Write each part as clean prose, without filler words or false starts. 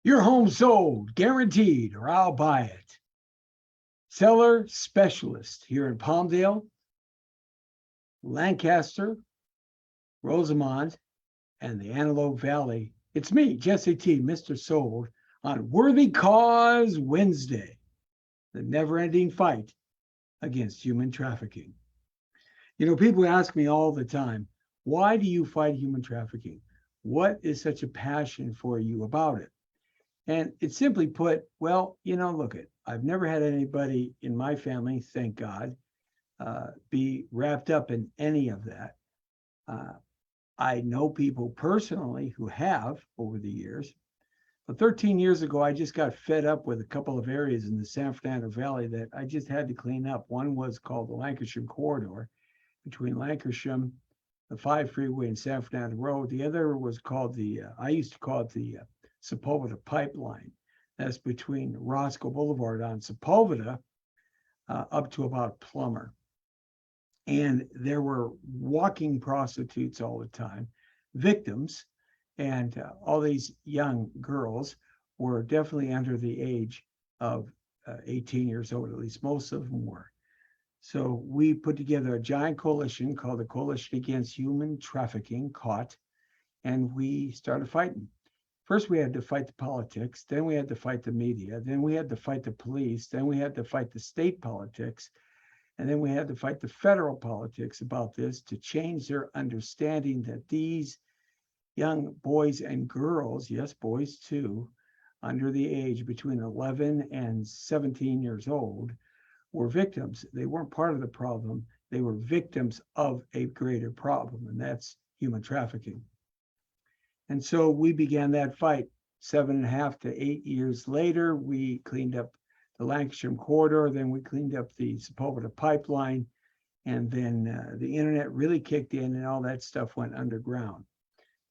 Your home sold, guaranteed, or I'll buy it. Seller specialist here in Palmdale, Lancaster, Rosamond, and the Antelope Valley. It's me, Jesse T, Mr. Sold, on Worthy Cause Wednesday, the never ending fight against human trafficking. You know, people ask me all the time, why do you fight human trafficking? What is such a passion for you about it? And it's simply put, well, look at, I've never had anybody in my family, thank God, be wrapped up in any of that. Uh, I know people personally who have over the years. But 13 years ago, I just got fed up with a couple of areas in the San Fernando Valley that I just had to clean up. One was called the Lancashire Corridor between Lancashire, the 5 freeway, and San Fernando Road. The other was called I used to call it the Sepulveda Pipeline. That's between Roscoe Boulevard on Sepulveda up to about Plummer. And there were walking prostitutes all the time, victims, and all these young girls were definitely under the age of 18 years old, at least most of them were. So we put together a giant coalition called the Coalition Against Human Trafficking, CAUT, and we started fighting. First, we had to fight the politics, then we had to fight the media, then we had to fight the police, then we had to fight the state politics, and then we had to fight the federal politics about this to change their understanding that these young boys and girls, yes, boys too, under the age between 11 and 17 years old, were victims. They weren't part of the problem. They were victims of a greater problem, and that's human trafficking. And so we began that fight. 7.5 to 8 years later, we cleaned up the Lancashire Corridor, then we cleaned up the Sepulveda Pipeline, and then the internet really kicked in and all that stuff went underground.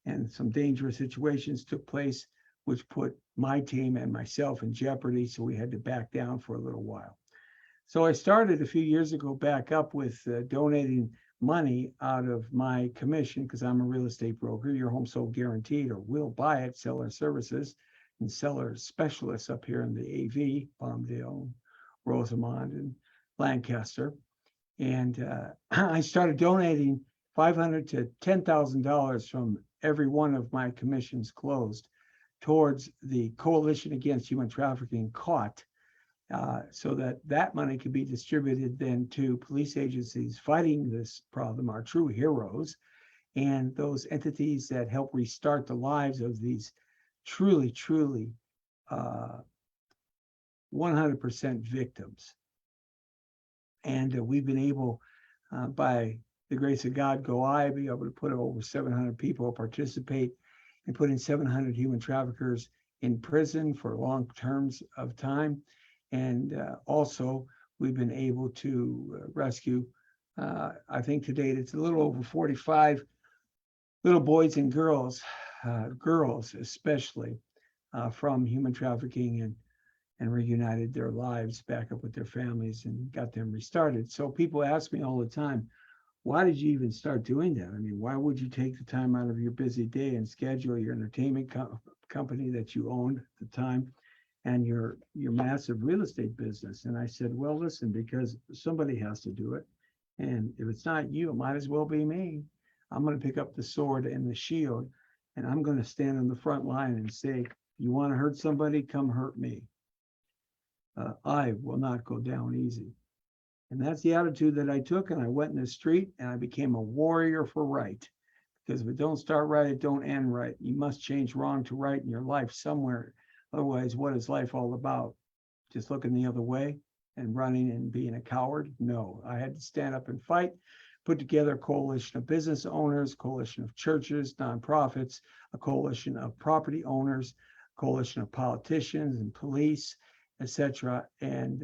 And some dangerous situations took place, which put my team and myself in jeopardy, so we had to back down for a little while. So I started a few years ago back up with donating money out of my commission, because I'm a real estate broker. Your home sold guaranteed, or will buy it, seller services and seller specialists up here in the AV, Palmdale, Rosamond, and Lancaster. And I started donating $500 to $10,000 from every one of my commissions closed towards the Coalition Against Human Trafficking, CAUT, so that money could be distributed then to police agencies fighting this problem, our true heroes, and those entities that help restart the lives of these truly, truly 100% victims. And we've been able, by the grace of God, be able to put over 700 people participate in putting 700 human traffickers in prison for long terms of time. And also, we've been able to rescue, I think to date, it's a little over 45 little boys and girls especially, from human trafficking, and reunited their lives back up with their families and got them restarted. So people ask me all the time, why did you even start doing that? I mean, why would you take the time out of your busy day and schedule your entertainment company that you owned at the time and your massive real estate business? And I said, well, listen, because somebody has to do it. And if it's not you, it might as well be me. I'm going to pick up the sword and the shield, and I'm going to stand on the front line and say, you want to hurt somebody, come hurt me. I will not go down easy. And that's the attitude that I took. And I went in the street and I became a warrior for right. Because if it don't start right, it don't end right. You must change wrong to right in your life somewhere. Otherwise, what is life all about? Just looking the other way and running and being a coward? No, I had to stand up and fight, put together a coalition of business owners, coalition of churches, nonprofits, a coalition of property owners, coalition of politicians and police, etc. And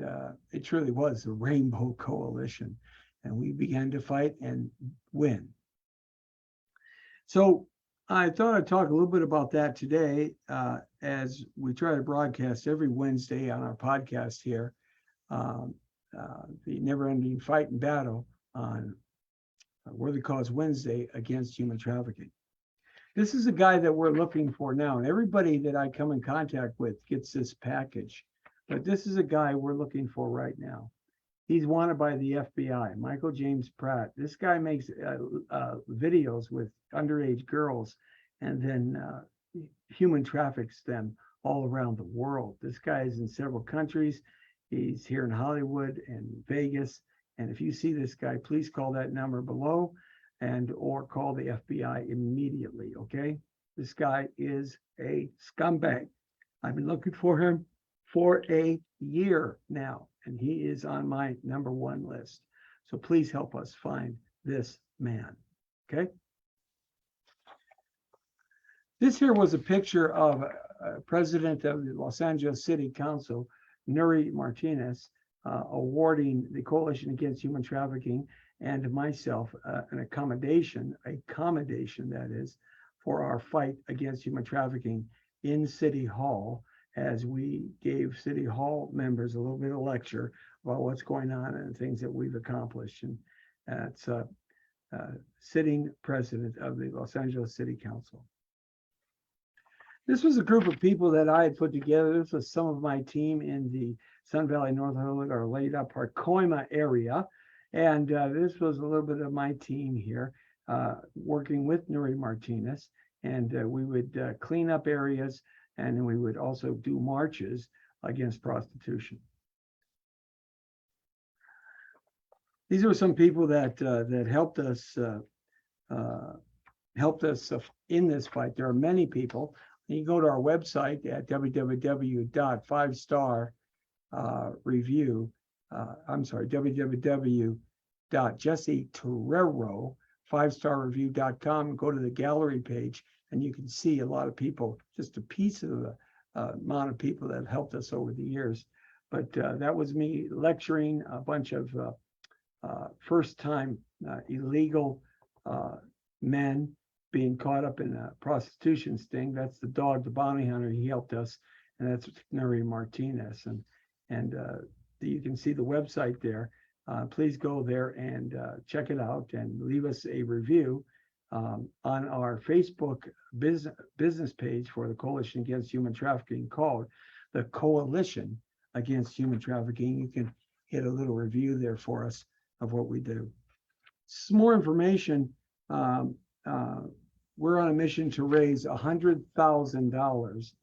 it truly was a rainbow coalition. And we began to fight and win. So I thought I'd talk a little bit about that today, as we try to broadcast every Wednesday on our podcast here, the never-ending fight and battle on Worthy Cause Wednesday against human trafficking. This is a guy that we're looking for now, and everybody that I come in contact with gets this package. But this is a guy we're looking for right now. He's wanted by the FBI, Michael James Pratt. This guy makes videos with underage girls and then human traffics them all around the world. This guy is in several countries. He's here in Hollywood and Vegas. And if you see this guy, please call that number below and or call the FBI immediately, okay? This guy is a scumbag. I've been looking for him for a year now, and he is on my #1 list. So please help us find this man, okay? This here was a picture of President of the Los Angeles City Council, Nuri Martinez, awarding the Coalition Against Human Trafficking and myself an accommodation that is, for our fight against human trafficking in City Hall, as we gave City Hall members a little bit of lecture about what's going on and things that we've accomplished. And it's sitting president of the Los Angeles City Council. This was a group of people that I had put together. This was some of my team in the Sun Valley, North Hollywood, or Leyda, Parcoima area. And this was a little bit of my team here, working with Nuri Martinez. And we would clean up areas, and we would also do marches against prostitution. These are some people that that helped us in this fight. There are many people. You can go to our website at www.5starreview.com. Go to the gallery page, and you can see a lot of people, just a piece of the amount of people that have helped us over the years. But that was me lecturing a bunch of first-time illegal men being caught up in a prostitution sting. That's the dog, the bounty hunter. He helped us, and that's Nuri Martinez. And you can see the website there. Please go there and check it out and leave us a review on our Facebook business page for the Coalition Against Human Trafficking, called the Coalition Against Human Trafficking. You can hit a little review there for us of what we do. Some more information. We're on a mission to raise $100,000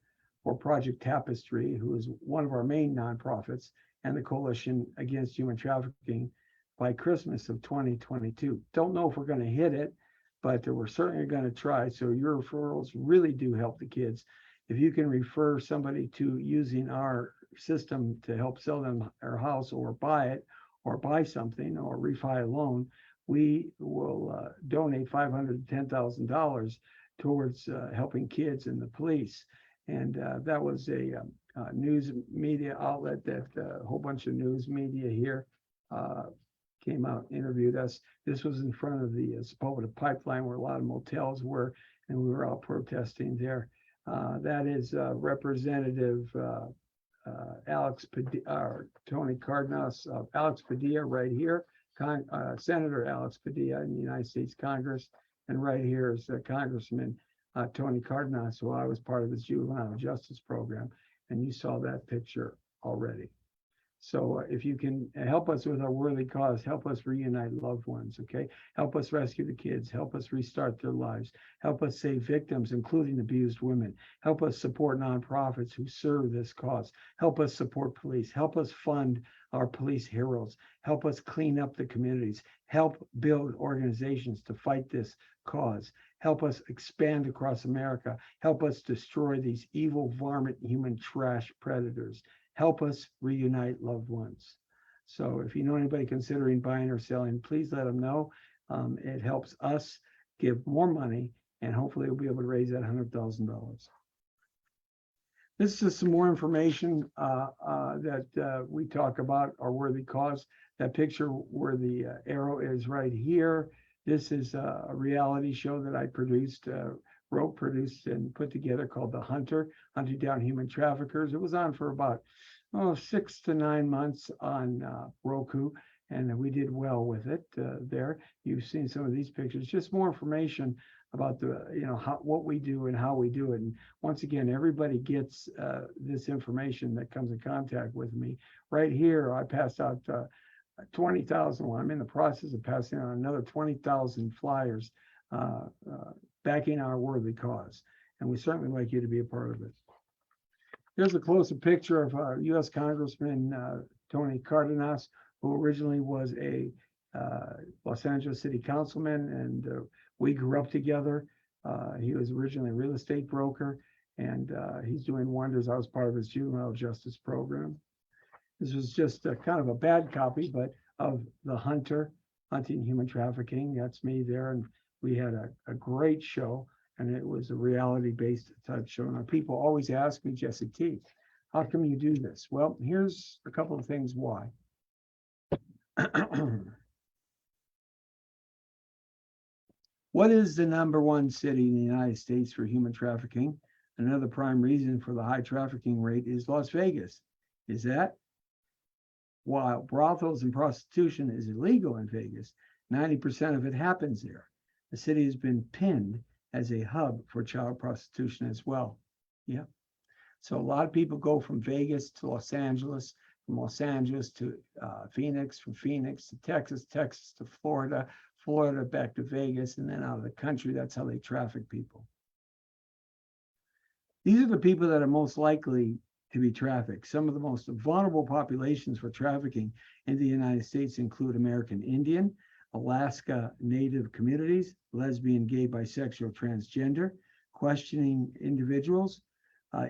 for Project Tapestry, who is one of our main nonprofits, and the Coalition Against Human Trafficking by Christmas of 2022. Don't know if we're going to hit it, but we're certainly going to try. So your referrals really do help the kids. If you can refer somebody to using our system to help sell them their house, or buy it, or buy something, or refi a loan, we will donate $500 to $10,000 towards helping kids and the police. And that was a news media outlet that a whole bunch of news media here came out, interviewed us. This was in front of the Sepulveda pipeline, where a lot of motels were, and we were out protesting there. That is Representative Tony Cardenas, Alex Padilla right here. Senator Alex Padilla in the United States Congress, and right here is Congressman Tony Cardenas, who I was part of his juvenile justice program, and you saw that picture already. So if you can help us with our worthy cause, help us reunite loved ones, okay? Help us rescue the kids, help us restart their lives, help us save victims, including abused women, help us support nonprofits who serve this cause, help us support police, help us fund our police heroes, help us clean up the communities, help build organizations to fight this cause, help us expand across America, help us destroy these evil varmint human trash predators. Help us reunite loved ones. So if you know anybody considering buying or selling, please let them know. It helps us give more money, and hopefully we'll be able to raise that $100,000. This is some more information that we talk about our worthy cause. That picture where the arrow is right here. This is a reality show that I produced, wrote, produced, and put together, called The Hunter, Hunting Down Human Traffickers. It was on for about 6 to 9 months on Roku, and we did well with it there. You've seen some of these pictures, just more information about the, what we do and how we do it. And once again, everybody gets this information that comes in contact with me. Right here, I passed out 20,000. Well, I'm in the process of passing out another 20,000 flyers backing our worthy cause. And we certainly like you to be a part of it. Here's a closer picture of U.S. Congressman Tony Cardenas, who originally was a Los Angeles City Councilman, and we grew up together. He was originally a real estate broker, and he's doing wonders. I was part of his juvenile justice program. This was just kind of a bad copy, but of The Hunter, Hunting Human Trafficking. That's me there, and we had a great show. And it was a reality-based type show. Now, people always ask me, Jesse T, how come you do this? Well, here's a couple of things why. What is the #1 city in the United States for human trafficking? Another prime reason for the high trafficking rate is Las Vegas. Is that? While brothels and prostitution is illegal in Vegas, 90% of it happens there. The city has been pinned as a hub for child prostitution as well. Yeah. So a lot of people go from Vegas to Los Angeles, from Los Angeles to Phoenix, from Phoenix to Texas, Texas to Florida, Florida back to Vegas, and then out of the country. That's how they traffic people. These are the people that are most likely to be trafficked. Some of the most vulnerable populations for trafficking in the United States include American Indian, Alaska Native communities, lesbian, gay, bisexual, transgender, questioning individuals,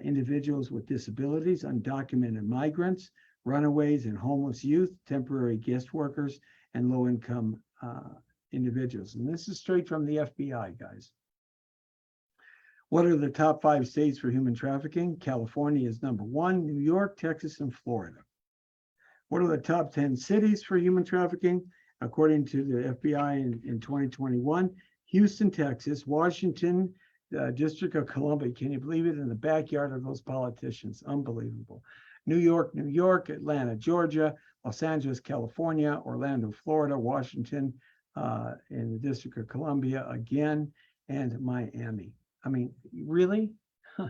individuals with disabilities, undocumented migrants, runaways and homeless youth, temporary guest workers, and low-income individuals. And this is straight from the FBI, guys. What are the top 5 states for human trafficking? California is #1, New York, Texas, and Florida. What are the top 10 cities for human trafficking? According to the FBI in 2021, Houston, Texas, Washington, District of Columbia. Can you believe it? In the backyard of those politicians. Unbelievable. New York, New York, Atlanta, Georgia, Los Angeles, California, Orlando, Florida, Washington, in the District of Columbia again, and Miami. I mean, really? Huh.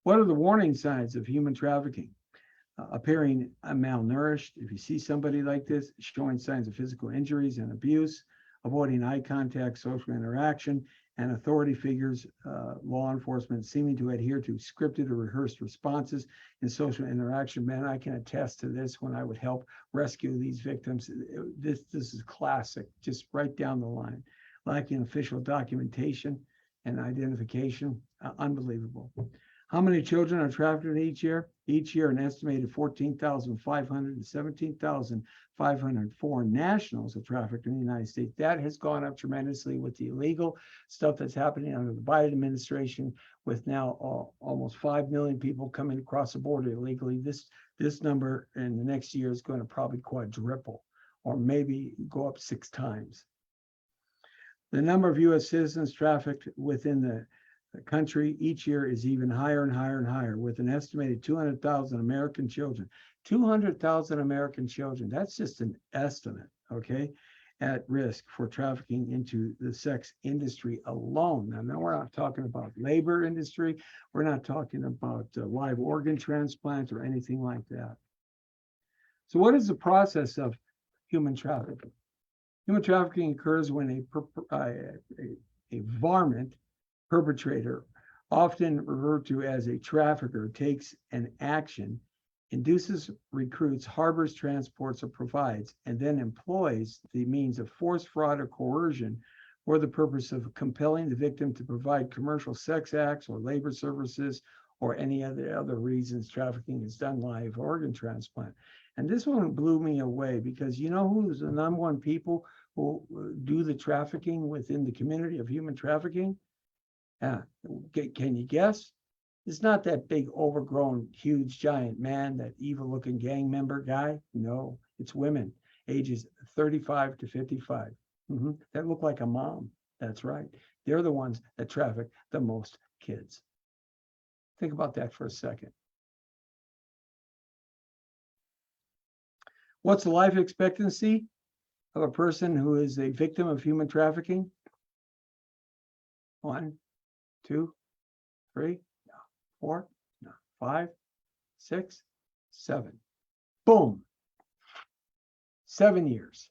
What are the warning signs of human trafficking? Appearing malnourished. If you see somebody like this, showing signs of physical injuries and abuse, avoiding eye contact, social interaction, and authority figures, law enforcement seeming to adhere to scripted or rehearsed responses in social interaction. Man, I can attest to this when I would help rescue these victims. This is classic, just right down the line. Lacking official documentation and identification, unbelievable. How many children are trafficked each year? Each year, an estimated 14,500 to 17,500 foreign nationals are trafficked in the United States. That has gone up tremendously with the illegal stuff that's happening under the Biden administration, with now almost 5 million people coming across the border illegally. This number in the next year is going to probably quadruple, or maybe go up 6 times. The number of U.S. citizens trafficked within the country each year is even higher and higher and higher, with an estimated 200,000 American children. 200,000 American children, that's just an estimate, okay, at risk for trafficking into the sex industry alone. Now we're not talking about labor industry. We're not talking about live organ transplant or anything like that. So what is the process of human trafficking? Human trafficking occurs when a varmint perpetrator, often referred to as a trafficker, takes an action, induces, recruits, harbors, transports, or provides, and then employs the means of force, fraud, or coercion for the purpose of compelling the victim to provide commercial sex acts or labor services, or any other reasons trafficking is done, live organ transplant. And this one blew me away, because you know who's the #1 people who do the trafficking within the community of human trafficking? Can you guess? It's not that big, overgrown, huge, giant man, that evil-looking gang member guy. No, it's women, ages 35 to 55, that look like a mom. That's right. They're the ones that traffic the most kids. Think about that for a second. What's the life expectancy of a person who is a victim of human trafficking? 1, 2, 3, no. 4, no. 5, 6, 7. Boom. 7 years.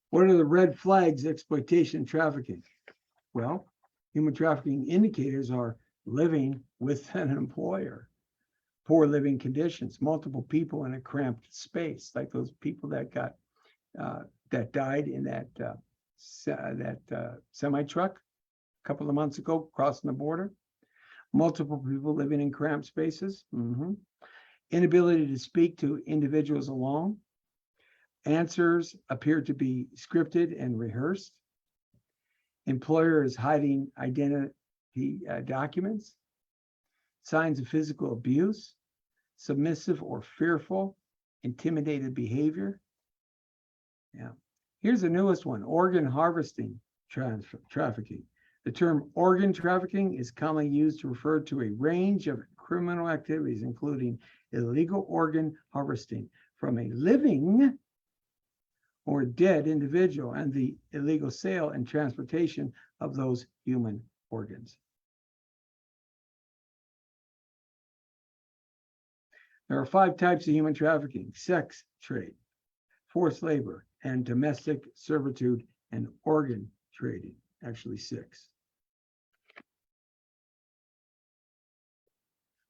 What are the red flags of exploitation trafficking? Well, human trafficking indicators are living with an employer, poor living conditions, multiple people in a cramped space, like those people that got that died in that semi truck a couple of months ago crossing the border. Multiple people living in cramped spaces. Inability to speak to individuals alone. Answers appear to be scripted and rehearsed. Employer is hiding identity documents. Signs of physical abuse. Submissive or fearful, intimidated behavior. Yeah. Here's the newest one, organ harvesting trafficking. The term organ trafficking is commonly used to refer to a range of criminal activities, including illegal organ harvesting from a living or dead individual and the illegal sale and transportation of those human organs. There are 5 types of human trafficking: sex trade, forced labor, and domestic servitude and organ trading. Actually 6.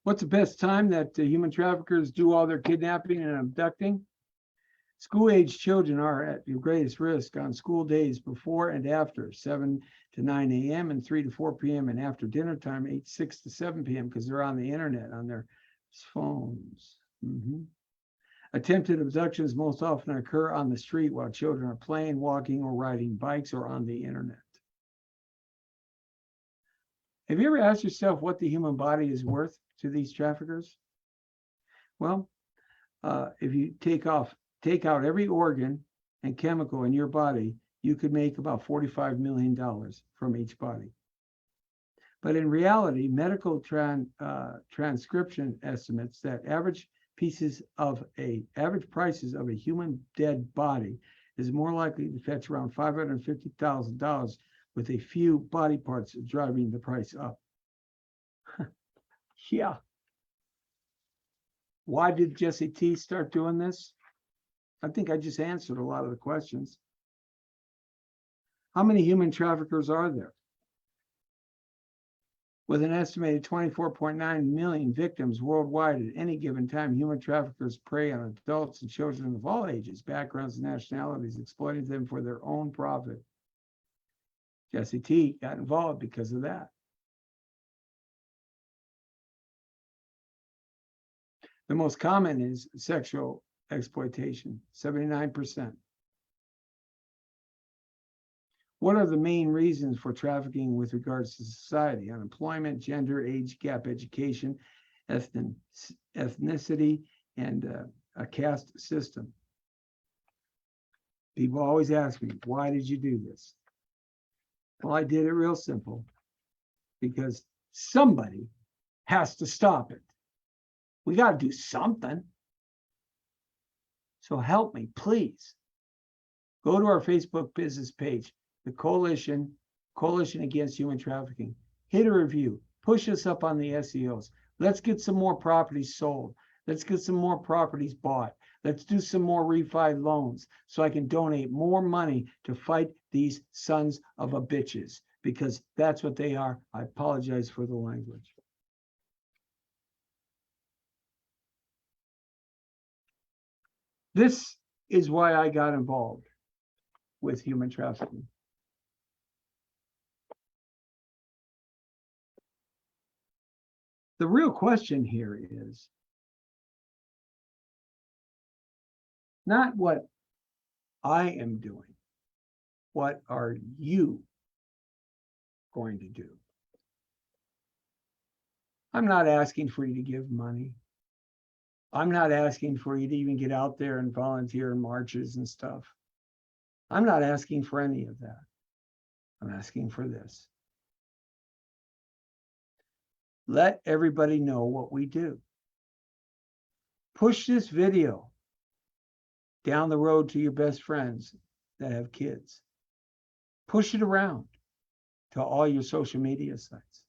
What's the best time that human traffickers do all their kidnapping and abducting? School-age children are at your greatest risk on school days before and after 7 to 9 a.m. and 3 to 4 p.m. and after dinner time 6 to 7 p.m. because they're on the internet, on their phones. Attempted abductions most often occur on the street while children are playing, walking, or riding bikes or on the internet. Have you ever asked yourself what the human body is worth to these traffickers? Well, if you take out every organ and chemical in your body, you could make about $45 million from each body. But in reality, medical transcription estimates that average prices of a human dead body is more likely to fetch around $550,000, with a few body parts driving the price up. Yeah. Why did Jesse T start doing this? I think I just answered a lot of the questions. How many human traffickers are there? With an estimated 24.9 million victims worldwide at any given time, human traffickers prey on adults and children of all ages, backgrounds, and nationalities, exploiting them for their own profit. Jesse T got involved because of that. The most common is sexual exploitation, 79%. What are the main reasons for trafficking with regards to society? Unemployment, gender, age gap, education, ethnicity, and a caste system. People always ask me, why did you do this? Well, I did it real simple, because somebody has to stop it. We got to do something. So help me, please. Go to our Facebook business page, the Coalition Against Human Trafficking. Hit a review. Push us up on the SEOs. Let's get some more properties sold. Let's get some more properties bought. Let's do some more refi loans so I can donate more money to fight these sons of a bitches, because that's what they are. I apologize for the language. This is why I got involved with human trafficking. The real question here is not what I am doing. What are you going to do? I'm not asking for you to give money. I'm not asking for you to even get out there and volunteer in marches and stuff. I'm not asking for any of that. I'm asking for this. Let everybody know what we do. Push this video down the road to your best friends that have kids. Push it around to all your social media sites.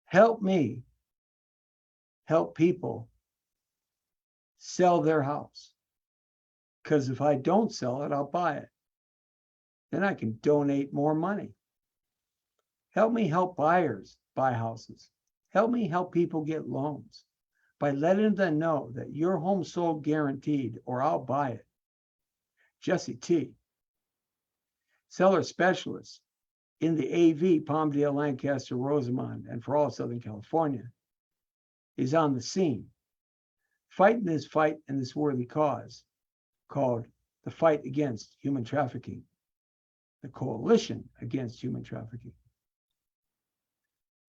Help me help people sell their house. Because if I don't sell it, I'll buy it. Then I can donate more money. Help me help buyers buy houses. Help me help people get loans by letting them know that your home sold guaranteed or I'll buy it. Jesse T, seller specialist in the AV, Palmdale, Lancaster, Rosamond, and for all Southern California, is on the scene, fighting this fight and this worthy cause called the Fight Against Human Trafficking, the Coalition Against Human Trafficking.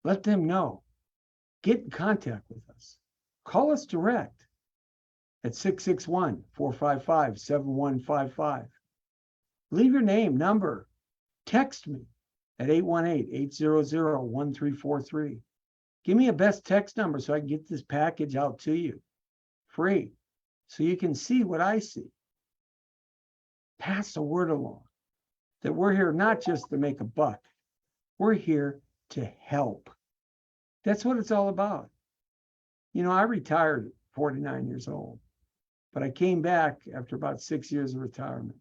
Let them know. Get in contact with us. Call us direct at 661-455-7155. Leave your name, number. Text me at 818-800-1343. Give me a best text number so I can get this package out to you free so you can see what I see. Pass the word along that we're here not just to make a buck. We're here to help. That's what it's all about. You know, I retired at 49 years old, but I came back after about 6 years of retirement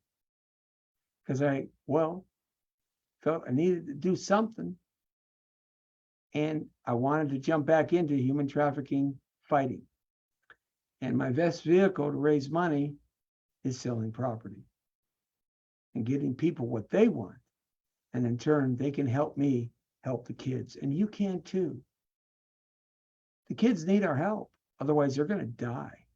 because I felt I needed to do something. And I wanted to jump back into human trafficking fighting. And my best vehicle to raise money is selling property and getting people what they want. And in turn, they can help me help the kids. And you can too. The kids need our help. Otherwise, they're going to die.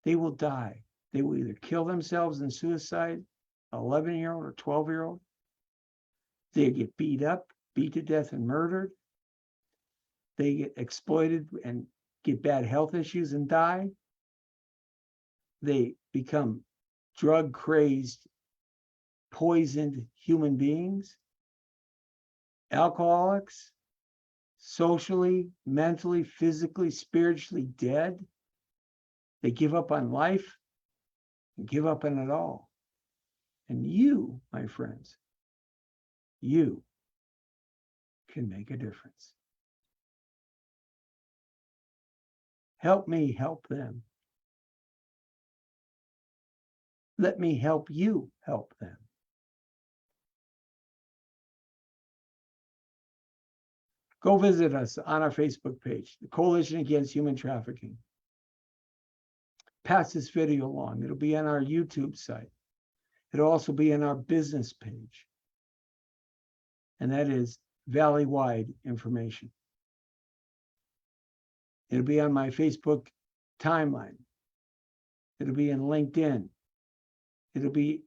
They will die. They will either kill themselves in suicide, 11-year-old or 12-year-old. They get beat up, beat to death and murdered. They get exploited and get bad health issues and die. They become drug-crazed, poisoned human beings, alcoholics, socially, mentally, physically, spiritually dead. They give up on life and give up on it all. And you, my friends, you can make a difference. Help me help them. Let me help you help them. Go visit us on our Facebook page, the Coalition Against Human Trafficking. Pass this video along. It'll be on our YouTube site. It'll also be on our business page. And that is valley-wide information. It'll be on my Facebook timeline. It'll be in LinkedIn. It'll be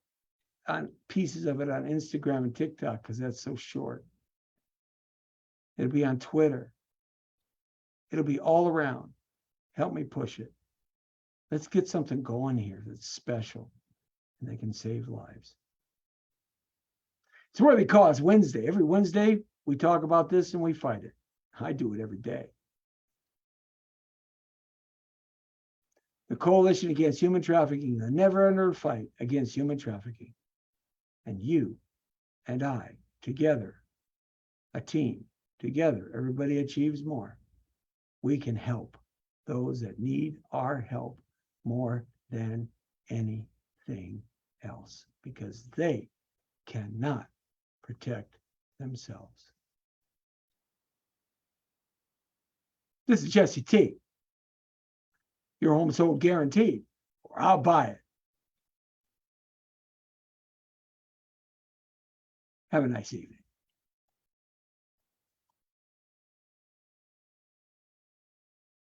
on pieces of it on Instagram and TikTok because that's so short. It'll be on Twitter. It'll be all around. Help me push it. Let's get something going here that's special and that can save lives. It's Worthy Cause Wednesday. Every Wednesday, we talk about this and we fight it. I do it every day. The Coalition Against Human Trafficking, the never-ending fight against human trafficking. And you and I, together, a team, together, everybody achieves more. We can help those that need our help more than anything else because they cannot protect themselves. This is Jesse T. Your home sold guaranteed, or I'll buy it. Have a nice evening.